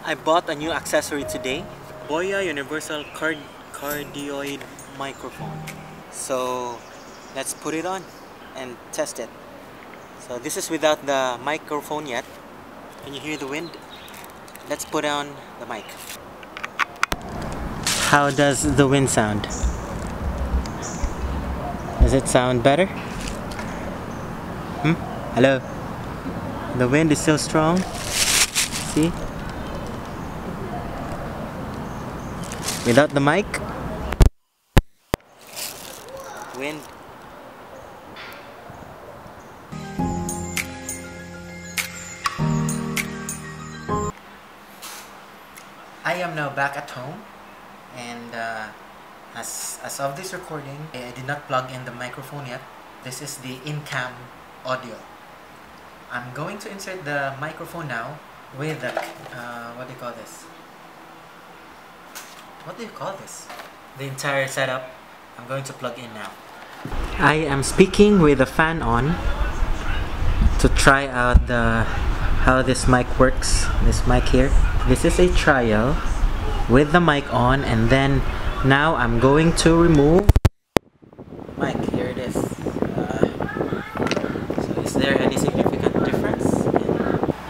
I bought a new accessory today, BOYA Universal Cardioid microphone. So let's put it on and test it. So this is without the microphone yet. Can you hear the wind? Let's put on the mic. How does the wind sound? Does it sound better? Hello? The wind is so strong. See? Without the mic, wind. I am now back at home, and as of this recording, I did not plug in the microphone yet. This is the in-cam audio. I'm going to insert the microphone now with the what do you call this? What do you call this? The entire setup. I'm going to plug in now. I am speaking with the fan on to try out how this mic works. This mic here. This is a trial with the mic on, and then now I'm going to remove the mic. Here it is. So is there any significant difference?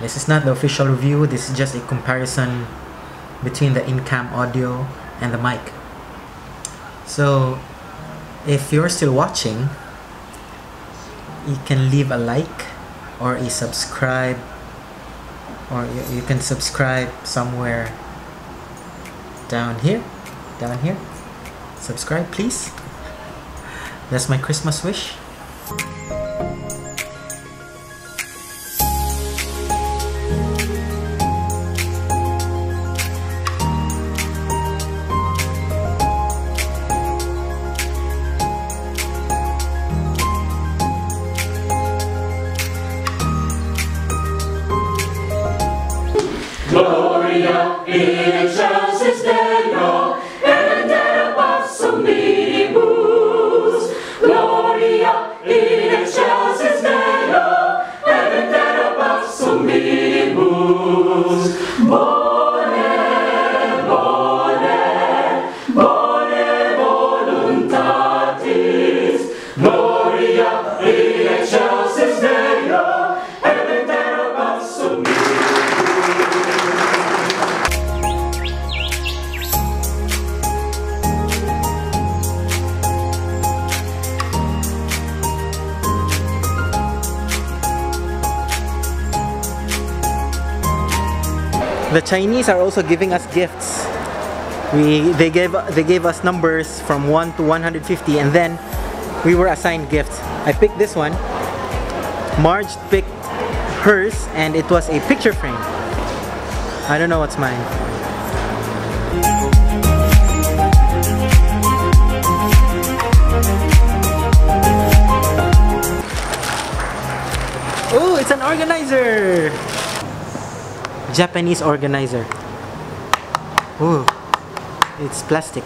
This is not the official review. This is just a comparison between the in-cam audio and the mic. So if you're still watching, you can leave a like or a subscribe, or you can subscribe somewhere down here. Subscribe, please. That's my Christmas wish. Gloria in excelsis Deo, et in basso minibus. Gloria in excelsis Deo, et in basso minibus. Bone, bone, bone voluntatis. Gloria in excelsis Deo, et in basso minibus. The Chinese are also giving us gifts. They gave us numbers from 1 to 150, and then we were assigned gifts. I picked this one. Marj picked hers, and it was a picture frame. I don't know what's mine. Oh, it's an organizer! Japanese organizer. Ooh, it's plastic.